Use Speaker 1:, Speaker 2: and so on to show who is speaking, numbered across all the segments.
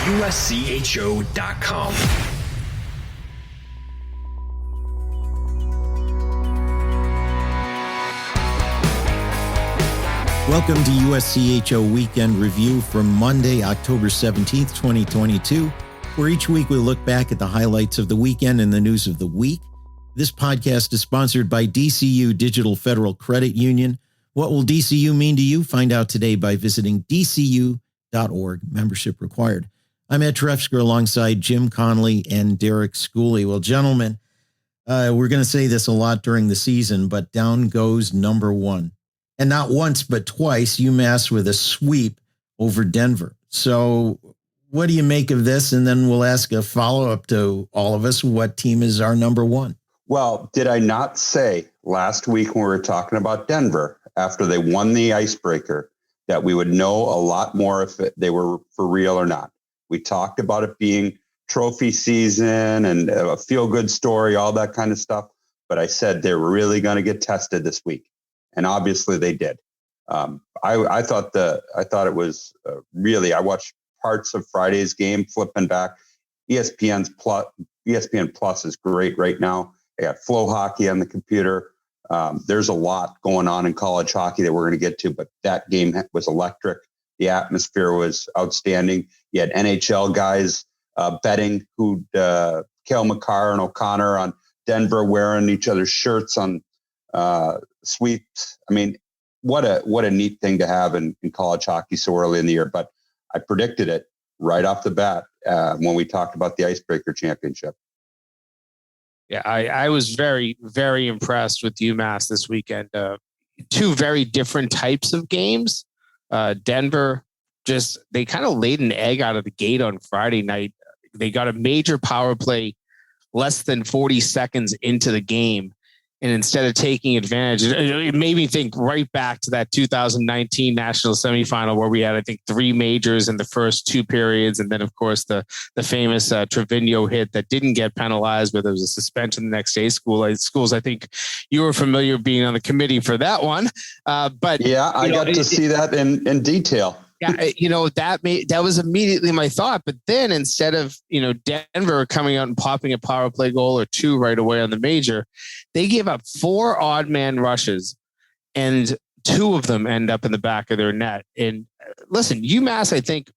Speaker 1: USCHO.com.
Speaker 2: Welcome to USCHO Weekend Review from Monday, October 17th, 2022, where each week we look back at the highlights of the weekend and the news of the week. This podcast is sponsored by DCU Digital Federal Credit Union. What will DCU mean to you? Find out today by visiting dcu.org. Membership required. I'm Ed Trefzger alongside Jim Connelly and Derek Schooley. Well, gentlemen, we're going to say this a lot during the season, but down goes number one. And not once, but twice, UMass with a sweep over Denver. So what do you make of this? And then we'll ask a follow-up to all of us. What team is our number one?
Speaker 3: Well, did I not say last week when we were talking about Denver, after they won the icebreaker, that we would know a lot more if they were for real or not? We talked about it being trophy season and a feel-good story, all that kind of stuff. But I said they're really going to get tested this week. And obviously they did. I thought it was really. I watched parts of Friday's game, flipping back. ESPN Plus is great right now. I got Flow Hockey on the computer. There's a lot going on in college hockey that we're going to get to, but that game was electric. The atmosphere was outstanding. You had NHL guys betting who Cale Makar and O'Connor on Denver wearing each other's shirts on sweeps. I mean, what a neat thing to have in college hockey so early in the year. But I predicted it right off the bat when we talked about the Icebreaker Championship.
Speaker 4: Yeah, I was very, very impressed with UMass this weekend. Two very different types of games. Denver, they kind of laid an egg out of the gate on Friday night. They got a major power play less than 40 seconds into the game. And instead of taking advantage, it made me think right back to that 2019 national semifinal where we had, I think, 3 majors in the first 2 periods. And then, of course, the famous Trevino hit that didn't get penalized, but there was a suspension the next day. Schools, I think you were familiar being on the committee for that one. But
Speaker 3: yeah, I got to see that in detail.
Speaker 4: Yeah, that was immediately my thought. But then instead of, Denver coming out and popping a power play goal or 2 right away on the major, they gave up 4 odd man rushes and 2 of them end up in the back of their net. And listen, UMass, I think,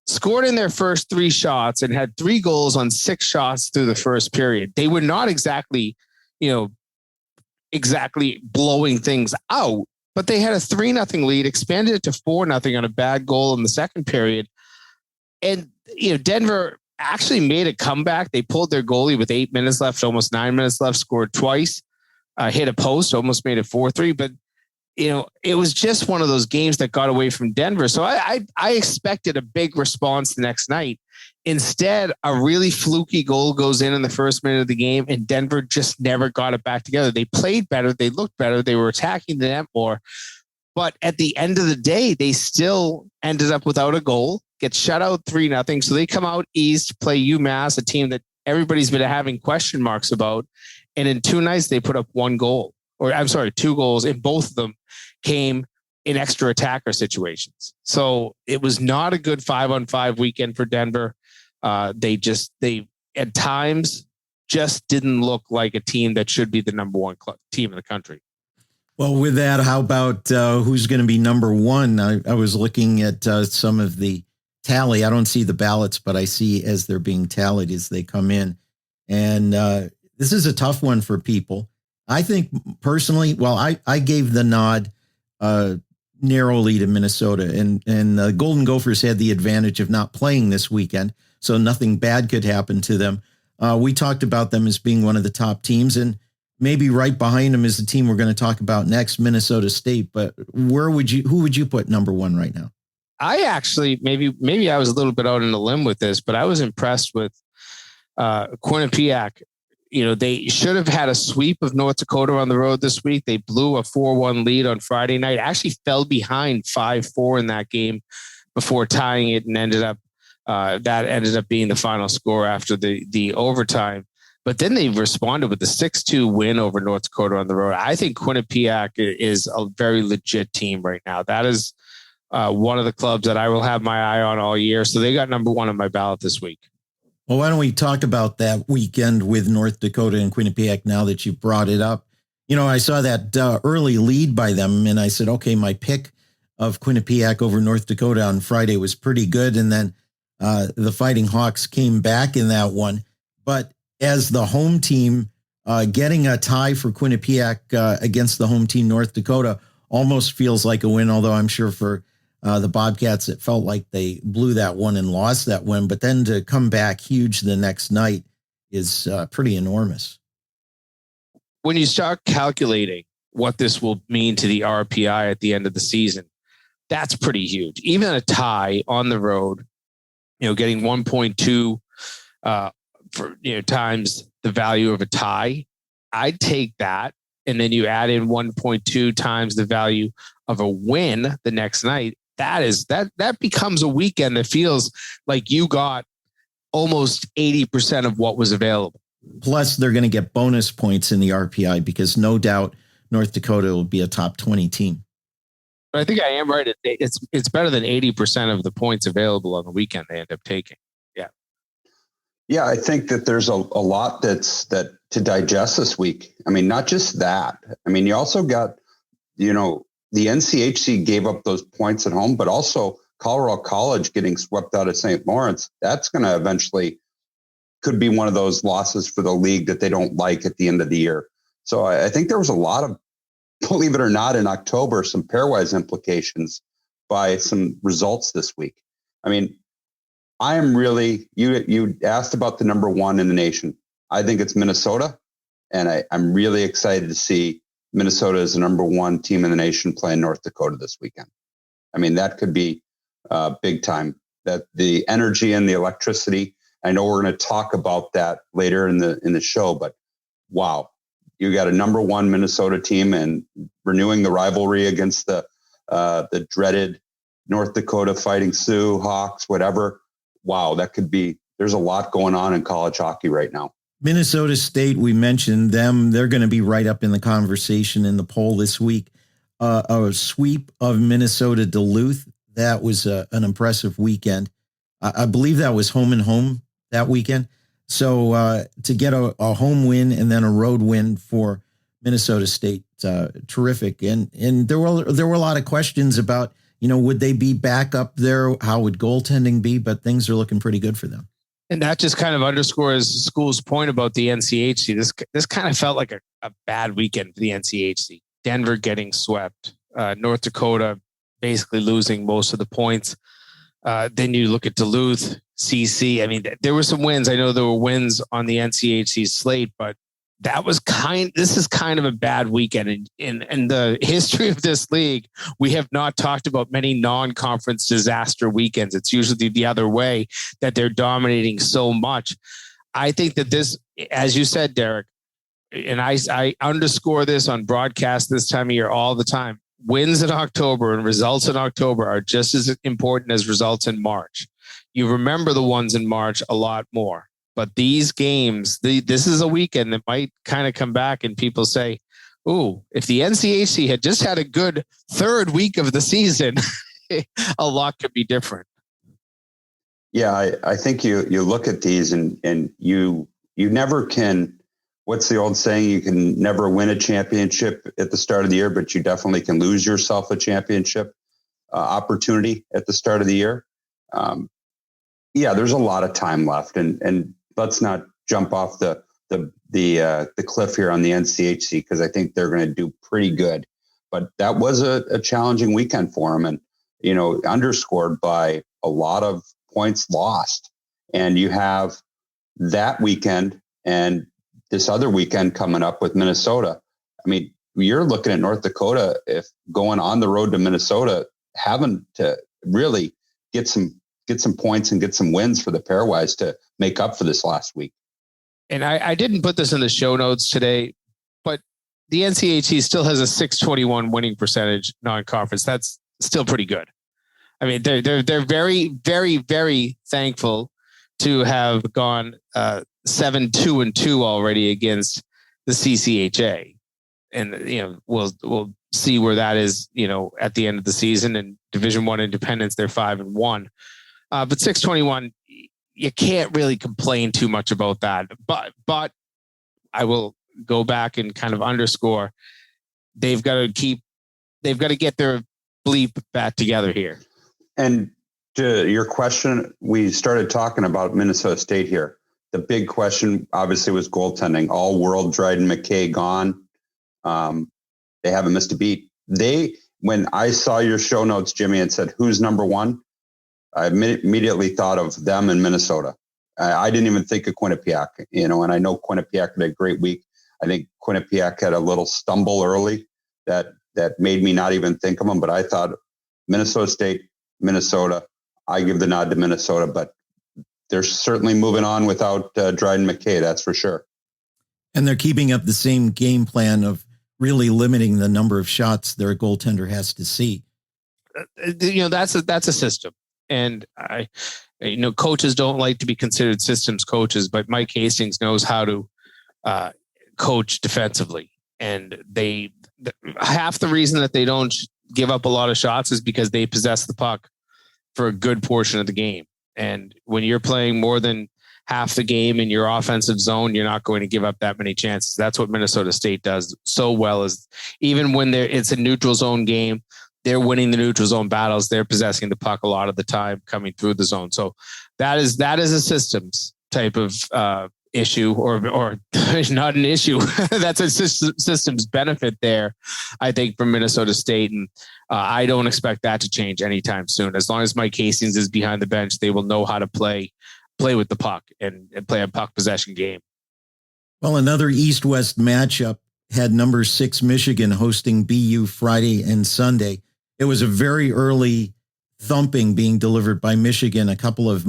Speaker 4: scored in their first 3 shots and had 3 goals on 6 shots through the first period. They were not exactly blowing things out. But they had a 3-0 lead, expanded it to 4-0 on a bad goal in the second period. And, Denver actually made a comeback. They pulled their goalie with 8 minutes left, almost 9 minutes left, scored twice, hit a post, almost made it 4-3. But, it was just one of those games that got away from Denver. So I expected a big response the next night. Instead, a really fluky goal goes in the first minute of the game, and Denver just never got it back together. They played better. They looked better. They were attacking the net more. But at the end of the day, they still ended up without a goal, get shut out 3-0. So they come out east to play UMass, a team that everybody's been having question marks about. And in 2 nights, they put up 1 goal. 2 goals, and both of them came in extra attacker situations. So it was not a good 5-on-5 weekend for Denver. They at times just didn't look like a team that should be the number 1 team in the country.
Speaker 2: Well, with that, how about who's going to be number 1? I was looking at some of the tally. I don't see the ballots, but I see as they're being tallied as they come in. And this is a tough one for people. I think personally, I gave the nod narrowly to Minnesota, and the Golden Gophers had the advantage of not playing this weekend, so nothing bad could happen to them. We talked about them as being one of the top teams, and maybe right behind them is the team we're going to talk about next, Minnesota State. But who would you put number 1 right now?
Speaker 4: I actually, maybe I was a little bit out on a limb with this, but I was impressed with Quinnipiac. They should have had a sweep of North Dakota on the road this week. They blew a 4-1 lead on Friday night, actually fell behind 5-4 in that game before tying it, and ended up being the final score after the overtime. But then they responded with the 6-2 win over North Dakota on the road. I think Quinnipiac is a very legit team right now. That is one of the clubs that I will have my eye on all year. So they got number one on my ballot this week.
Speaker 2: Well, why don't we talk about that weekend with North Dakota and Quinnipiac now that you brought it up? I saw that early lead by them, and I said, okay, my pick of Quinnipiac over North Dakota on Friday was pretty good. And then the Fighting Hawks came back in that one. But as the home team, getting a tie for Quinnipiac against the home team, North Dakota, almost feels like a win, although I'm sure for the Bobcats, it felt like they blew that one and lost that one. But then to come back huge the next night is pretty enormous.
Speaker 4: When you start calculating what this will mean to the RPI at the end of the season, that's pretty huge. Even a tie on the road, getting 1.2 for times the value of a tie, I'd take that. And then you add in 1.2 times the value of a win the next night. That becomes a weekend that feels like you got almost 80% of what was available.
Speaker 2: Plus, they're going to get bonus points in the RPI because no doubt North Dakota will be a top 20 team.
Speaker 4: But I think I am right. It's better than 80% of the points available on the weekend they end up taking. Yeah.
Speaker 3: Yeah, I think that there's a lot that to digest this week. I mean, not just that. I mean, you also got, the NCHC gave up those points at home, but also Colorado College getting swept out of St. Lawrence. That's going to eventually could be one of those losses for the league that they don't like at the end of the year. So I think there was a lot of, believe it or not, in October, some pairwise implications by some results this week. I mean, I am really, you asked about the number one in the nation. I think it's Minnesota. And I'm really excited to see Minnesota as the number one team in the nation playing North Dakota this weekend. I mean, that could be big time. That the energy and the electricity, I know we're going to talk about that later in the show, but wow, you got a number one Minnesota team and renewing the rivalry against the dreaded North Dakota Fighting Sioux, Hawks, whatever. Wow, that could be, there's a lot going on in college hockey right now.
Speaker 2: Minnesota State, we mentioned them. They're going to be right up in the conversation in the poll this week. A sweep of Minnesota Duluth. That was an impressive weekend. I believe that was home and home that weekend. So to get a home win and then a road win for Minnesota State, terrific. And there were a lot of questions about, would they be back up there? How would goaltending be? But things are looking pretty good for them.
Speaker 4: And that just kind of underscores School's point about the NCHC. This kind of felt like a bad weekend for the NCHC. Denver getting swept, North Dakota basically losing most of the points. Then you look at Duluth, CC. I mean, there were some wins. I know there were wins on the NCHC slate, but this is kind of a bad weekend. In the history of this league, we have not talked about many non-conference disaster weekends. It's usually the other way, that they're dominating so much. I think that this, as you said, Derek, and I underscore this on broadcast this time of year all the time, wins in October and results in October are just as important as results in March. You remember the ones in March a lot more. But these games, this is a weekend that might kind of come back and people say, ooh, if the NCHC had just had a good third week of the season, a lot could be different.
Speaker 3: Yeah, I think you look at these and you never can, what's the old saying? You can never win a championship at the start of the year, but you definitely can lose yourself a championship opportunity at the start of the year. Yeah, there's a lot of time left, and let's not jump off the cliff here on the NCHC, because I think they're going to do pretty good. But that was a challenging weekend for them, and underscored by a lot of points lost. And you have that weekend and this other weekend coming up with Minnesota. I mean, you're looking at North Dakota, if going on the road to Minnesota, having to really get some points and get some wins for the pairwise to make up for this last week.
Speaker 4: And I didn't put this in the show notes today, but the NCHC still has a .621 winning percentage non-conference. That's still pretty good. I mean, they're very, very, very thankful to have gone 7-2-2 already against the CCHA, and we'll see where that is, at the end of the season. And Division I Independence, they're 5-1. But 621, you can't really complain too much about that. But I will go back and kind of underscore, they've got to get their bleep back together here. And
Speaker 3: to your question, we started talking about Minnesota State here. The big question obviously was goaltending. All world Dryden McKay gone. They haven't missed a beat. When I saw your show notes, Jimmy, and said, who's number one? I immediately thought of them in Minnesota. I didn't even think of Quinnipiac, and I know Quinnipiac had a great week. I think Quinnipiac had a little stumble early that made me not even think of them, but I thought Minnesota State, Minnesota, I give the nod to Minnesota, but they're certainly moving on without Dryden McKay, that's for sure.
Speaker 2: And they're keeping up the same game plan of really limiting the number of shots their goaltender has to see.
Speaker 4: That's a system. And coaches don't like to be considered systems coaches, but Mike Hastings knows how to coach defensively. And half the reason that they don't give up a lot of shots is because they possess the puck for a good portion of the game. And when you're playing more than half the game in your offensive zone, you're not going to give up that many chances. That's what Minnesota State does so well, is even when it's a neutral zone game, they're winning the neutral zone battles. They're possessing the puck a lot of the time coming through the zone. So that is a systems type of issue, or not an issue. That's a systems benefit there, I think, from Minnesota State. And I don't expect that to change anytime soon. As long as Mike Hastings is behind the bench, they will know how to play with the puck and play a puck possession game.
Speaker 2: Well, another East-West matchup had number 6 Michigan hosting BU Friday and Sunday. It was a very early thumping being delivered by Michigan, a couple of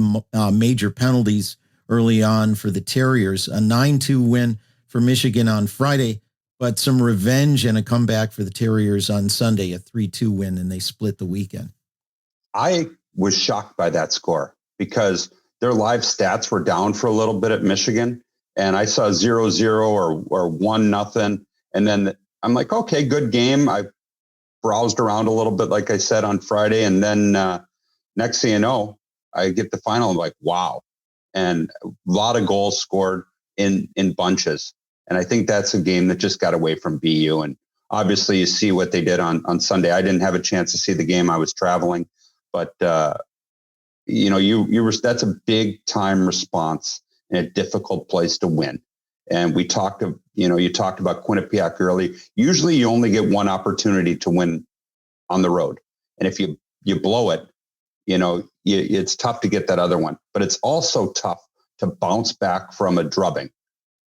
Speaker 2: major penalties early on for the Terriers, a 9-2 win for Michigan on Friday, but some revenge and a comeback for the Terriers on Sunday, a 3-2 win, and they split the weekend.
Speaker 3: I was shocked by that score because their live stats were down for a little bit at Michigan, and I saw 0-0 or 1-0, and then I'm like, okay, good game. I browsed around a little bit, like I said, on Friday, and then next thing you know, I get the final. I'm like, wow. And a lot of goals scored in bunches. And I think that's a game that just got away from BU. And obviously you see what they did on Sunday. I didn't have a chance to see the game. I was traveling, but that's a big time response in a difficult place to win. And you talked about Quinnipiac early. Usually you only get one opportunity to win on the road. And if you blow it, it's tough to get that other one, but it's also tough to bounce back from a drubbing.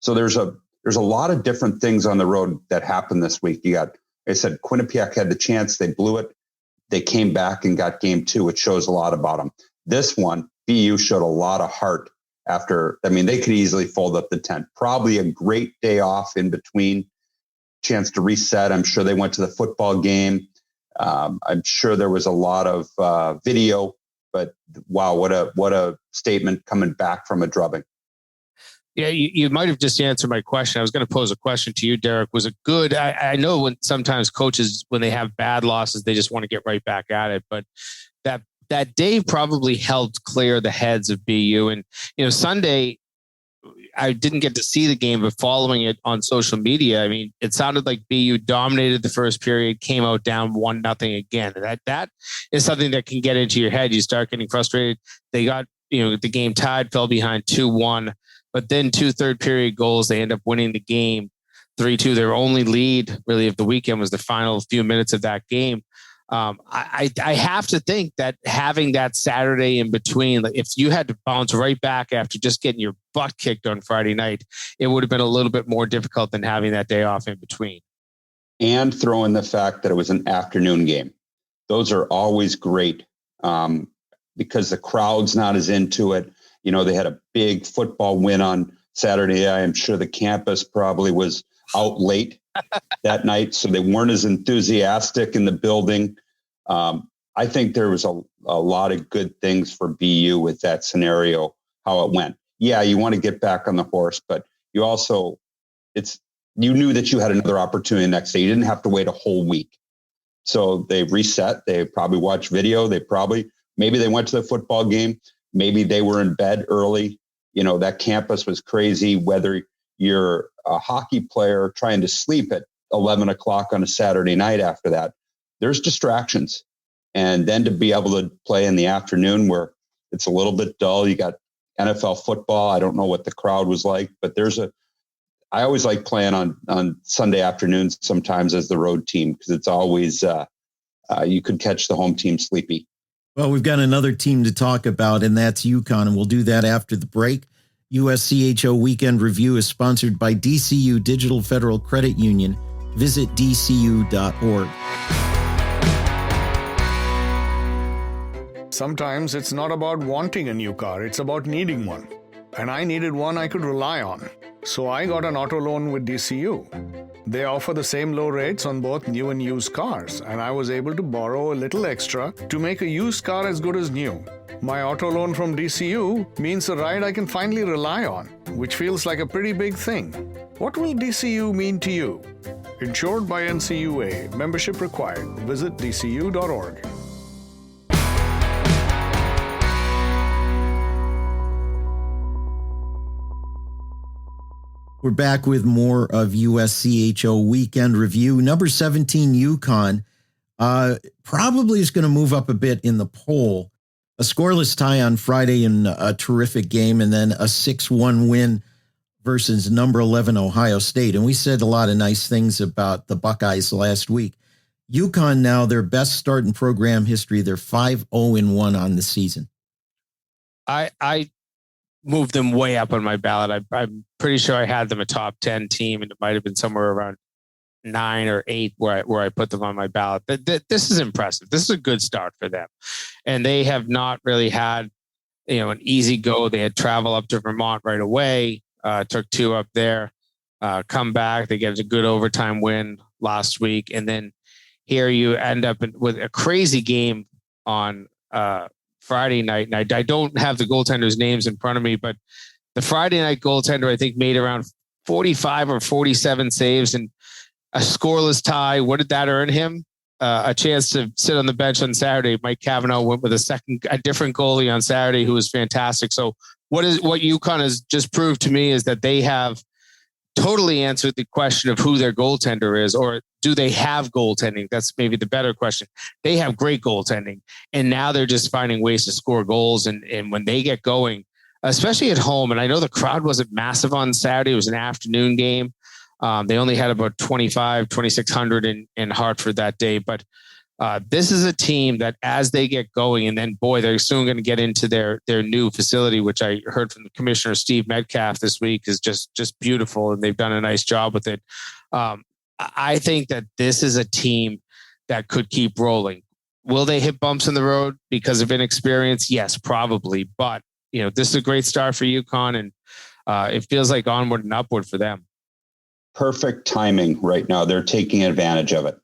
Speaker 3: So there's a lot of different things on the road that happened this week. You got, like I said, Quinnipiac had the chance. They blew it. They came back and got game 2, which shows a lot about them. This one, BU showed a lot of heart they could easily fold up the tent. Probably a great day off in between, chance to reset. I'm sure they went to the football game. I'm sure there was a lot of video, but wow, what a statement coming back from a drubbing.
Speaker 4: Yeah, you might have just answered my question. I was going to pose a question to you, Derek. Was it good? I know when sometimes coaches, when they have bad losses, they just want to get right back at it. But that day probably helped clear the heads of BU. And, Sunday, I didn't get to see the game, but following it on social media, I mean, it sounded like BU dominated the first period, came out down 1-0 again. That is something that can get into your head. You start getting frustrated. They got, the game tied, fell behind 2-1, but then 2 third period goals. They end up winning the game 3-2. Their only lead really of the weekend was the final few minutes of that game. I have to think that having that Saturday in between, like if you had to bounce right back after just getting your butt kicked on Friday night, it would have been a little bit more difficult than having that day off in between.
Speaker 3: And throw in the fact that it was an afternoon game. Those are always great because the crowd's not as into it. They had a big football win on Saturday. I am sure the campus probably was out late that night, so they weren't as enthusiastic in the building. I think there was a lot of good things for BU with that scenario, how it went. Yeah, you want to get back on the horse, but you also, you knew that you had another opportunity next day. You didn't have to wait a whole week. So they reset. They probably watched video. Maybe they went to the football game. Maybe they were in bed early. That campus was crazy. Whether you're a hockey player trying to sleep at 11 o'clock on a Saturday night after that, there's distractions. And then to be able to play in the afternoon where it's a little bit dull, you got NFL football. I don't know what the crowd was like, but I always like playing on Sunday afternoons sometimes as the road team, because it's always, you could catch the home team sleepy.
Speaker 2: Well, we've got another team to talk about, and that's UConn, and we'll do that after the break. USCHO Weekend Review is sponsored by DCU Digital Federal Credit Union. Visit dcu.org.
Speaker 1: Sometimes it's not about wanting a new car, it's about needing one. And I needed one I could rely on. So I got an auto loan with DCU. They offer the same low rates on both new and used cars, and I was able to borrow a little extra to make a used car as good as new. My auto loan from DCU means a ride I can finally rely on, which feels like a pretty big thing. What will DCU mean to you? Insured by NCUA. Membership required. Visit dcu.org.
Speaker 2: We're back with more of USCHO Weekend Review. Number 17, UConn, probably is going to move up a bit in the poll. A scoreless tie on Friday in a terrific game, and then a 6-1 win versus number 11 Ohio State. And we said a lot of nice things about the Buckeyes last week. UConn now, their best start in program history. They're 5-0-1 on the season.
Speaker 4: I moved them way up on my ballot. I'm pretty sure I had them a top 10 team, and it might have been somewhere around 9 or 8 where I put them on my ballot. This is impressive. This is a good start for them. And they have not really had, an easy go. They had travel up to Vermont right away, took 2 up there, come back. They get a good overtime win last week. And then here you end up with a crazy game on Friday night. And I don't have the goaltenders' names in front of me, but the Friday night goaltender, I think, made around 45 or 47 saves and a scoreless tie. What did that earn him? A chance to sit on the bench on Saturday. Mike Cavanaugh went with a different goalie on Saturday who was fantastic. So what UConn has just proved to me is that they have totally answered the question of who their goaltender is, or do they have goaltending? That's maybe the better question. They have great goaltending, and now they're just finding ways to score goals. And when they get going, especially at home, and I know the crowd wasn't massive on Saturday. It was an afternoon game. They only had about 2,600 in Hartford that day. But this is a team that as they get going, and then, boy, they're soon going to get into their new facility, which I heard from the commissioner, Steve Metcalf, this week, is just beautiful. And they've done a nice job with it. I think that this is a team that could keep rolling. Will they hit bumps in the road because of inexperience? Yes, probably. But, this is a great start for UConn, and it feels like onward and upward for them.
Speaker 3: Perfect timing right now. They're taking advantage of it.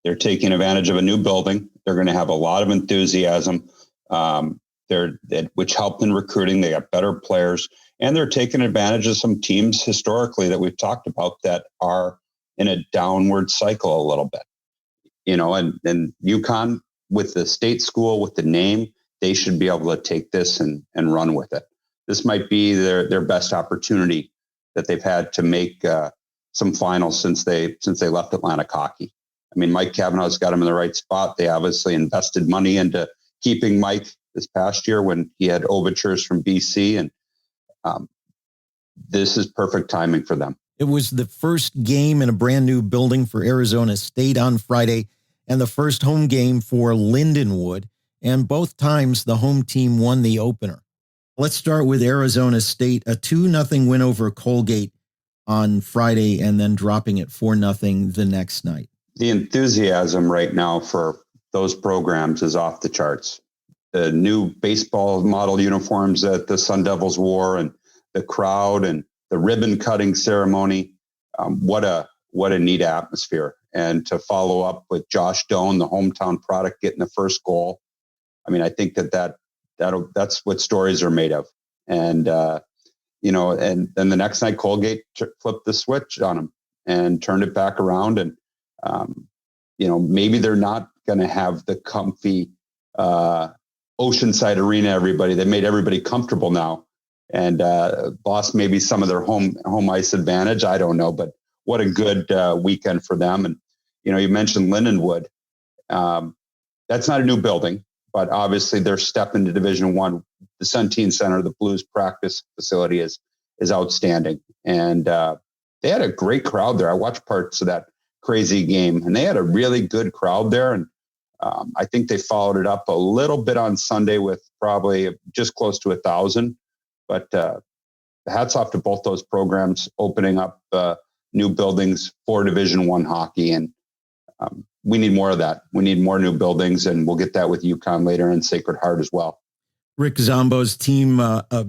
Speaker 3: They're taking advantage of a new building. They're going to have a lot of enthusiasm, which helped in recruiting. They got better players, and they're taking advantage of some teams historically that we've talked about that are in a downward cycle a little bit. And UConn, with the state school, with the name, they should be able to take this and run with it. This might be their best opportunity that they've had to make some finals since they left Atlantic hockey. I mean, Mike Cavanaugh's got him in the right spot. They obviously invested money into keeping Mike this past year when he had overtures from BC, and this is perfect timing for them.
Speaker 2: It was the first game in a brand new building for Arizona State on Friday, and the first home game for Lindenwood, and both times the home team won the opener. Let's start with Arizona State, a 2-0 win over Colgate on Friday, and then dropping it 4-0 the next night.
Speaker 3: The enthusiasm right now for those programs is off the charts. The new baseball model uniforms that the Sun Devils wore, and the crowd, and the ribbon cutting ceremony. What a neat atmosphere. And to follow up with Josh Doan, the hometown product, getting the first goal. I mean, I think that's what stories are made of. And, and then the next night, Colgate flipped the switch on them and turned it back around. And, maybe they're not going to have the comfy Oceanside Arena. They made everybody comfortable now, and lost maybe some of their home ice advantage. I don't know, but what a good weekend for them. And you mentioned Lindenwood. That's not a new building, but obviously their step into Division I. The Sunteen Center, the Blues practice facility, is outstanding, and they had a great crowd there. I watched parts of that crazy game, and they had a really good crowd there. And I think they followed it up a little bit on Sunday with probably just close to 1,000. But hats off to both those programs opening up new buildings for Division I hockey. And we need more of that. We need more new buildings, and we'll get that with UConn later and Sacred Heart as well.
Speaker 2: Rick Zombo's team, a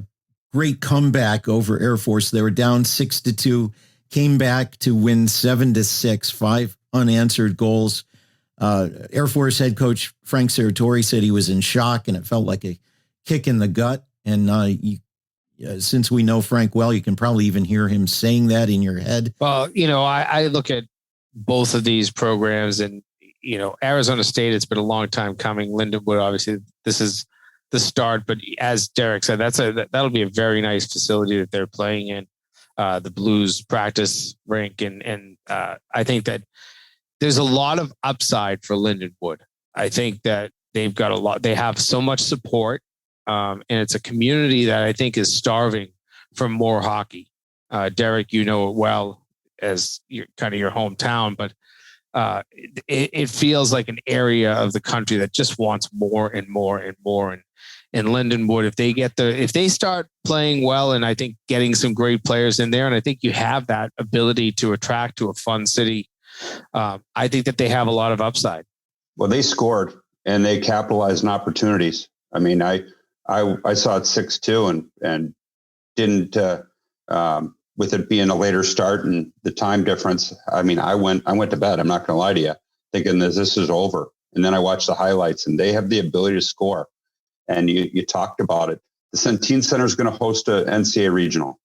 Speaker 2: great comeback over Air Force. They were down 6-2, came back to win 7-6, 5 unanswered goals. Air Force head coach Frank Serratori said he was in shock and it felt like a kick in the gut. And since we know Frank well, you can probably even hear him saying that in your head.
Speaker 4: Well, I look at both of these programs, and Arizona State, it's been a long time coming. Lindenwood, obviously, this is the start, but as Derek said, that'll be a very nice facility that they're playing in, the Blues practice rink, and I think that there's a lot of upside for Lindenwood. I think that they've got a lot. They have so much support, and it's a community that I think is starving for more hockey. Derek, you know it well as your hometown, but it feels like an area of the country that just wants more and more and more. And Lindenwood, if they start playing well, and I think getting some great players in there, and I think you have that ability to attract to a fun city. I think that they have a lot of upside. Well,
Speaker 3: they scored and they capitalized on opportunities. I mean, I saw it 6-2 and didn't, with it being a later start and the time difference. I mean, I went to bed. I'm not going to lie to you, thinking that this is over. And then I watched the highlights, and they have the ability to score. And you talked about it. The Sunteen Center is going to host a NCAA regional.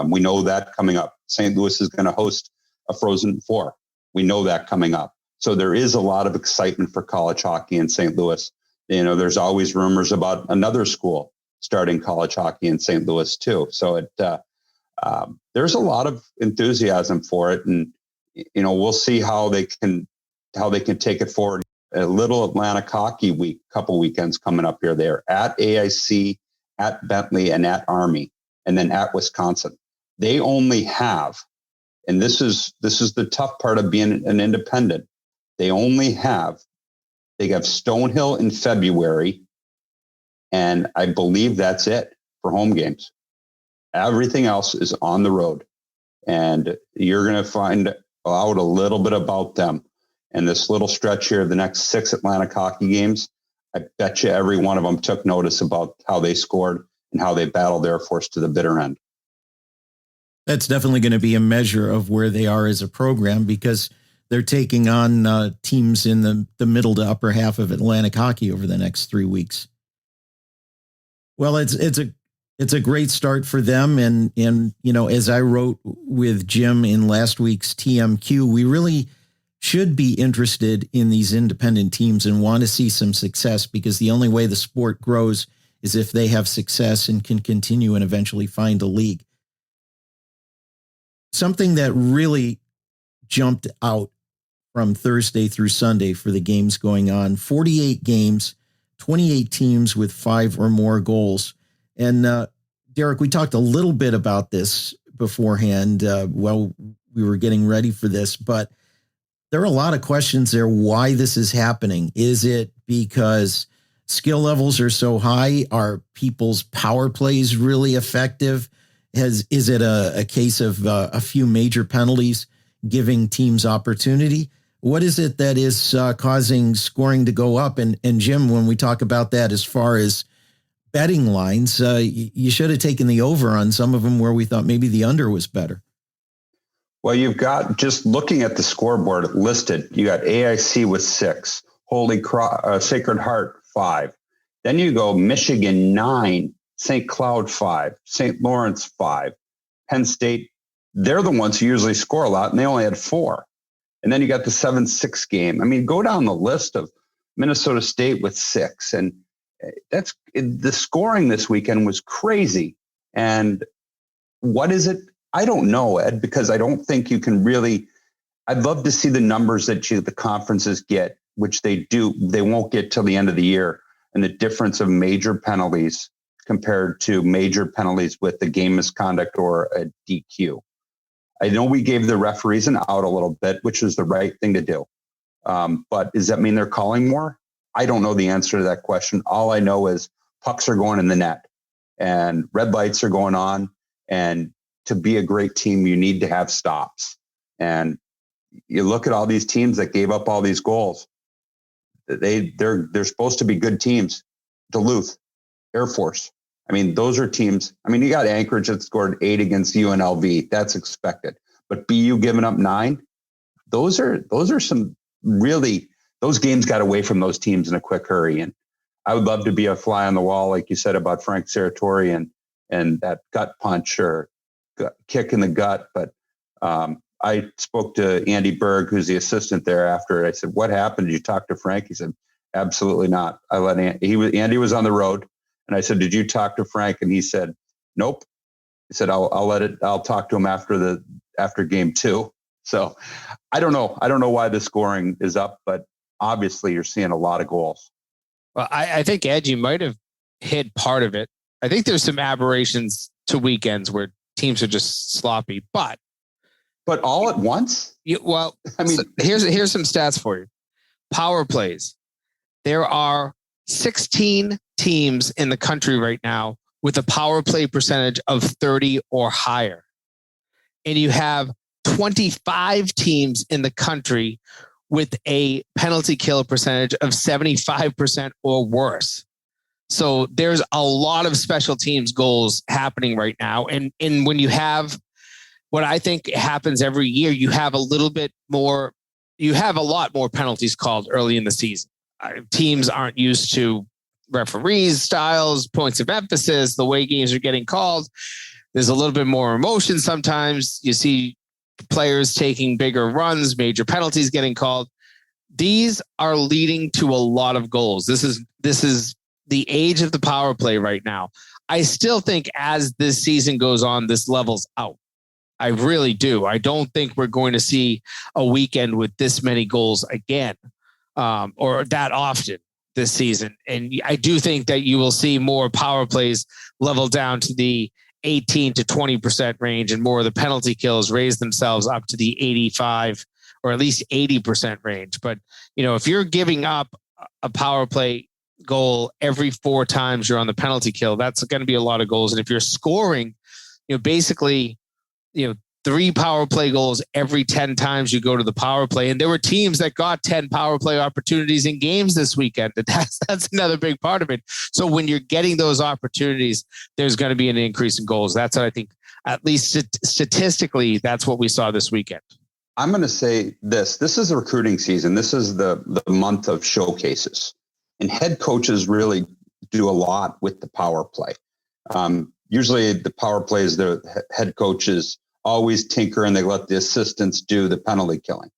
Speaker 3: We know that coming up. St. Louis is going to host a Frozen Four. We know that coming up. So there is a lot of excitement for college hockey in St. Louis. There's always rumors about another school starting college hockey in St. Louis too. So there's a lot of enthusiasm for it, and we'll see how they can take it forward. A little Atlantic Hockey Week, couple weekends coming up here. They're at AIC, at Bentley, and at Army, and then at Wisconsin. They only have, and this is the tough part of being an independent. They have Stonehill in February, and I believe that's it for home games. Everything else is on the road, and you're going to find out a little bit about them. And this little stretch here, the next 6 Atlantic hockey games, I bet you every one of them took notice about how they scored and how they battled Air Force to the bitter end.
Speaker 2: That's definitely going to be a measure of where they are as a program, because they're taking on teams in the middle to upper half of Atlantic hockey over the next 3 weeks. Well, it's a great start for them. And as I wrote with Jim in last week's TMQ, we really should be interested in these independent teams and want to see some success, because the only way the sport grows is if they have success and can continue and eventually find a league. Something that really jumped out from Thursday through Sunday for the games going on: 48 games, 28 teams with 5 or more goals. And Derek, we talked a little bit about this beforehand while we were getting ready for this, but there are a lot of questions there why this is happening. Is it because skill levels are so high? Are people's power plays really effective? Is it a case of a few major penalties giving teams opportunity? What is it that is causing scoring to go up? And Jim, when we talk about that as far as betting lines, you should have taken the over on some of them where we thought maybe the under was better.
Speaker 3: Well, you've got, just looking at the scoreboard listed, you got AIC with 6, Sacred Heart 5. Then you go Michigan 9, St. Cloud 5, St. Lawrence 5, Penn State. They're the ones who usually score a lot, and they only had 4. And then you got the 7-6 game. I mean, go down the list of Minnesota State with 6. And the scoring this weekend was crazy. And what is it? I don't know, Ed, because I don't think you can really. I'd love to see the numbers that the conferences get, which they do. They won't get till the end of the year, and the difference of major penalties compared to major penalties with the game misconduct or a DQ. I know we gave the referees an out a little bit, which was the right thing to do. But does that mean they're calling more? I don't know the answer to that question. All I know is pucks are going in the net and red lights are going on. And to be a great team, you need to have stops. And you look at all these teams that gave up all these goals. They're supposed to be good teams. Duluth, Air Force. I mean, those are teams. I mean, you got Anchorage that scored 8 against UNLV. That's expected. But BU giving up 9. Those are some really. Those games got away from those teams in a quick hurry. And I would love to be a fly on the wall, like you said about Frank Serratori and that gut punch or kick in the gut. But I spoke to Andy Berg, who's the assistant there after. I said, "What happened? Did you talk to Frank?" He said, "Absolutely not." I let Andy was on the road, and I said, "Did you talk to Frank?" And he said, "Nope." He said, I'll talk to him after game 2." So I don't know. I don't know why the scoring is up, but obviously you're seeing a lot of goals.
Speaker 4: Well, I think, Ed, you might have hit part of it. I think there's some aberrations to weekends where teams are just sloppy, but
Speaker 3: all at once?
Speaker 4: I mean, here's some stats for you. Power plays. There are 16 teams in the country right now with a power play percentage of 30 or higher. And you have 25 teams in the country with a penalty kill percentage of 75% or worse. So there's a lot of special teams goals happening right now. And when you have what I think happens every year, you have a lot more penalties called early in the season. Teams aren't used to referees' styles, points of emphasis, the way games are getting called. There's a little bit more emotion sometimes. You see players taking bigger runs, major penalties getting called. These are leading to a lot of goals. This is the age of the power play right now. I still think as this season goes on, this levels out. I really do. I don't think we're going to see a weekend with this many goals again, or that often this season. And I do think that you will see more power plays level down to the 18 to 20% range, and more of the penalty kills raise themselves up to the 85 or at least 80% range. But, if you're giving up a power play goal every 4 times you're on the penalty kill, that's going to be a lot of goals. And if you're scoring, basically, 3 power play goals every 10 times you go to the power play. And there were teams that got 10 power play opportunities in games this weekend. And that's another big part of it. So when you're getting those opportunities, there's going to be an increase in goals. That's what I think, at least statistically, that's what we saw this weekend.
Speaker 3: I'm going to say this. This is a recruiting season. This is the month of showcases. And head coaches really do a lot with the power play. Usually the power plays, the head coaches always tinker and they let the assistants do the penalty killing.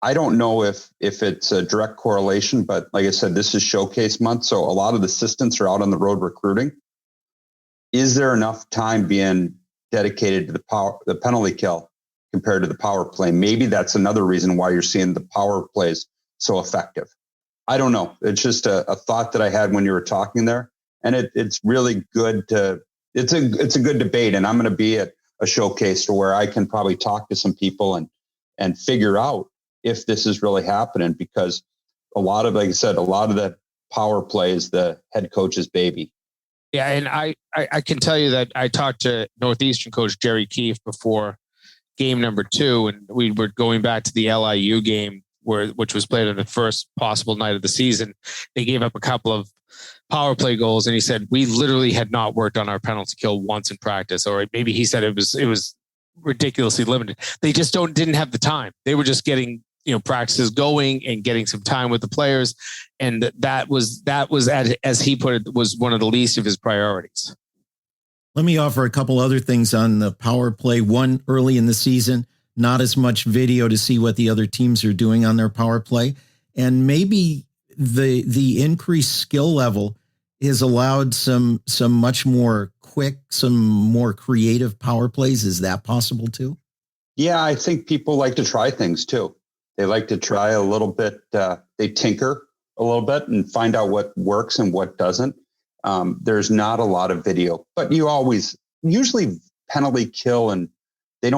Speaker 3: I don't know if it's a direct correlation, but like I said, this is showcase month. So a lot of the assistants are out on the road recruiting. Is there enough time being dedicated to the penalty kill compared to the power play? Maybe that's another reason why you're seeing the power plays so effective. I don't know. It's just a thought that I had when you were talking there. And it's really good it's a good debate. And I'm going to be at a showcase to where I can probably talk to some people and figure out if this is really happening, because like I said, a lot of the power play is the head coach's baby.
Speaker 4: Yeah. And I can tell you that I talked to Northeastern coach Jerry Keefe before game number 2, and we were going back to the LIU game which was played on the first possible night of the season. They gave up a couple of power play goals, and he said, we literally had not worked on our penalty kill once in practice, or maybe he said it was ridiculously limited. They just didn't have the time. They were just getting, practices going and getting some time with the players. And that was, as he put it, was one of the least of his priorities.
Speaker 2: Let me offer a couple other things on the power play. One, early in the season, not as much video to see what the other teams are doing on their power play. and maybe the increased skill level has allowed some much more quick, some more creative power plays. Is that possible too?
Speaker 3: Yeah, I think people like to try things too. They like to try a little bit. They tinker a little bit and find out what works and what doesn't. There's not a lot of video, but usually penalty kill, and they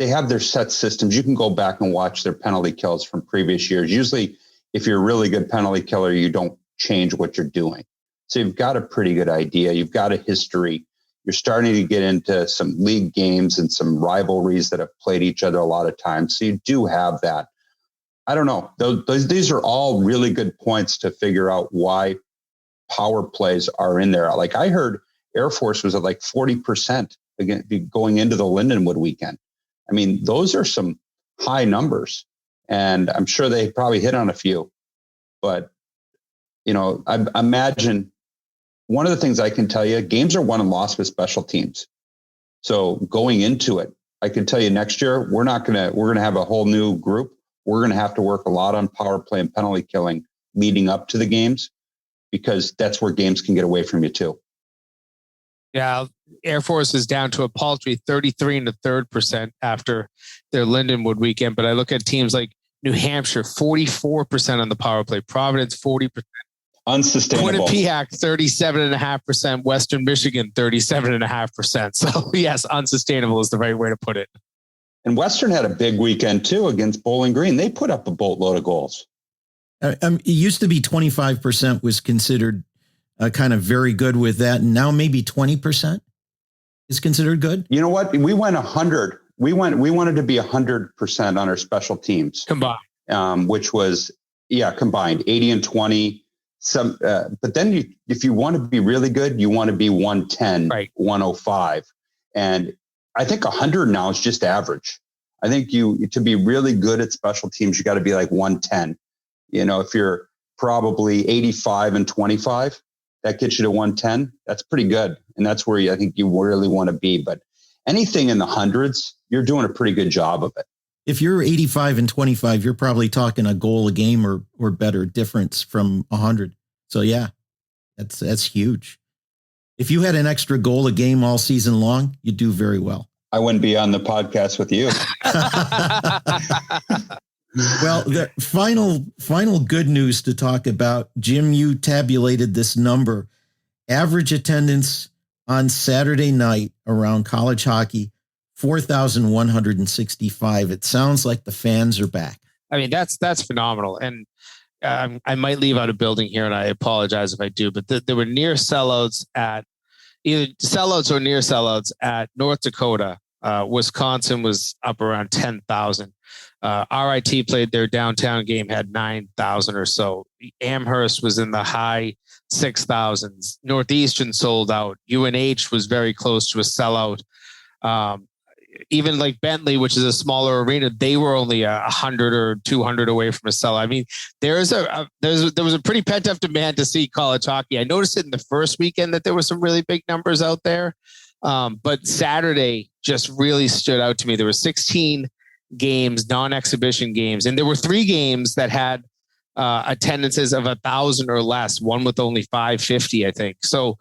Speaker 3: have their set systems. You can go back and watch their penalty kills from previous years. Usually, if you're a really good penalty killer, you don't change what you're doing. So you've got a pretty good idea. You've got a history. You're starting to get into some league games and some rivalries that have played each other a lot of times. So you do have that. I don't know. These are all really good points to figure out why power plays are in there. Like I heard Air Force was at like 40% again going into the Lindenwood weekend. I mean, those are some high numbers, and I'm sure they probably hit on a few. But, I imagine one of the things I can tell you, games are won and lost with special teams. So going into it, I can tell you next year, we're going to have a whole new group. We're going to have to work a lot on power play and penalty killing leading up to the games, because that's where games can get away from you too.
Speaker 4: Yeah, Air Force is down to a paltry 33 1/3% after their Lindenwood weekend. But I look at teams like New Hampshire, 44% on the power play. Providence, 40%.
Speaker 3: Unsustainable.
Speaker 4: Quinnipiac, 37.5%. Western Michigan, 37.5%. So yes, unsustainable is the right way to put it.
Speaker 3: And Western had a big weekend too against Bowling Green. They put up a boatload of goals.
Speaker 2: It used to be 25% was considered kind of very good with that. And now maybe 20% is considered good.
Speaker 3: You know what? We went 100. We wanted to be 100% on our special teams
Speaker 4: combined,
Speaker 3: which was, combined 80 and 20. But then if you want to be really good, you want to be 110, right. 105. And I think 100 now is just average. I think to be really good at special teams, you got to be like 110. If you're probably 85 and 25, that gets you to 110. That's pretty good. And that's where I think you really want to be. But anything in the hundreds, you're doing a pretty good job of it.
Speaker 2: If you're 85 and 25, you're probably talking a goal a game or better difference from 100. So yeah, that's huge. If you had an extra goal a game all season long, you'd do very well.
Speaker 3: I wouldn't be on the podcast with you.
Speaker 2: Well, the final good news to talk about, Jim, you tabulated this number. Average attendance on Saturday night around college hockey, 4,165. It sounds like the fans are back.
Speaker 4: I mean, that's phenomenal. And I might leave out a building here, and I apologize if I do, but there were near sellouts at either sellouts or near sellouts at North Dakota. Wisconsin was up around 10,000. RIT played their downtown game, had 9,000 or so. Amherst was in the high 6,000s. Northeastern sold out. UNH was very close to a sellout. Even like Bentley, which is a smaller arena, they were only 100 or 200 away from a sellout. I mean, there was a pretty pent up demand to see college hockey. I noticed it in the first weekend that there were some really big numbers out there. But Saturday just really stood out to me. There were 16 games, non-exhibition games, and there were 3 games that had attendances of 1,000 or less, one with only 550, I think. So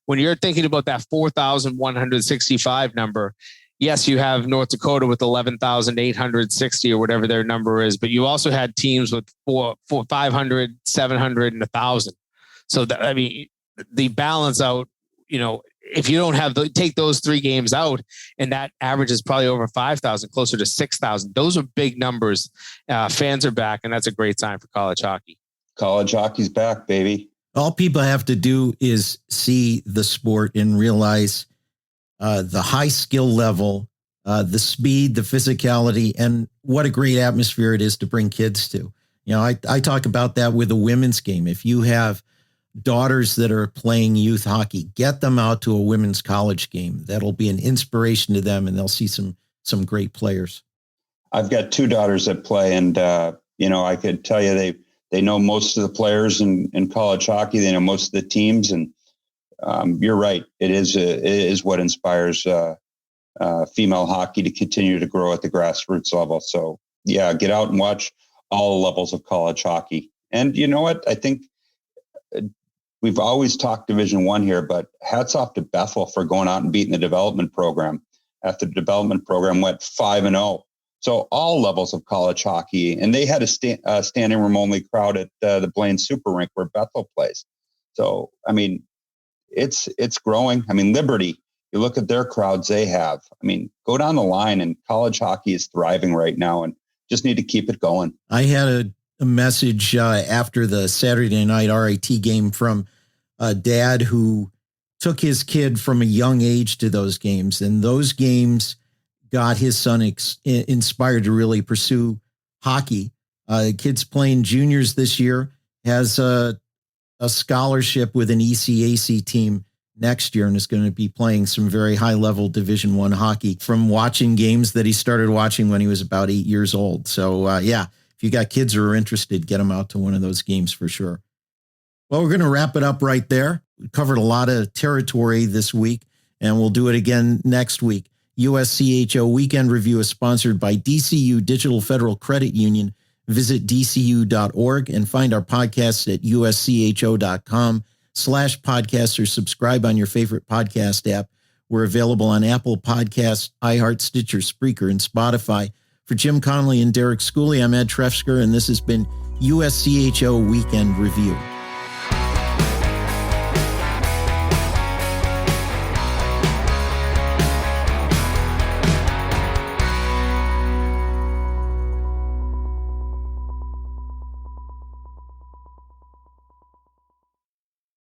Speaker 4: when you're thinking about that 4,165 number, yes, you have North Dakota with 11,860 or whatever their number is, but you also had teams with 500, 700, and 1,000. So that, I mean, the balance out, if you don't have take those 3 games out, and that average is probably over 5,000, closer to 6,000. Those are big numbers. Fans are back, and that's a great sign for college hockey.
Speaker 3: College hockey's back, baby.
Speaker 2: All people have to do is see the sport and realize the high skill level, the speed, the physicality, and what a great atmosphere it is to bring kids to. I talk about that with the women's game. If you have daughters that are playing youth hockey, get them out to a women's college game. That'll be an inspiration to them, and they'll see some great players.
Speaker 3: I've got 2 daughters that play, and I could tell you they know most of the players in college hockey. They know most of the teams, and you're right. It is what inspires female hockey to continue to grow at the grassroots level. So yeah, get out and watch all levels of college hockey. And you know what? I think we've always talked Division I here, but hats off to Bethel for going out and beating the development program after the development program went 5-0. So all levels of college hockey, and they had a standing room only crowd at the Blaine Super Rink where Bethel plays. So, I mean, it's growing. I mean, Liberty, you look at their crowds they have. I mean, go down the line, and college hockey is thriving right now, and just need to keep it going.
Speaker 2: I had a message after the Saturday night RIT game from a dad who took his kid from a young age to those games, and those games got his son inspired to really pursue hockey. The kid's playing juniors this year, has a scholarship with an ECAC team next year, and is going to be playing some very high-level Division I hockey from watching games that he started watching when he was about 8 years old. So, yeah, if you got kids who are interested, get them out to one of those games for sure. Well, we're going to wrap it up right there. We covered a lot of territory this week, and we'll do it again next week. USCHO Weekend Review is sponsored by DCU Digital Federal Credit Union. Visit dcu.org and find our podcasts at uscho.com/podcasts or subscribe on your favorite podcast app. We're available on Apple Podcasts, iHeart, Stitcher, Spreaker, and Spotify. For Jim Connelly and Derek Schooley, I'm Ed Trefzger, and this has been USCHO Weekend Review.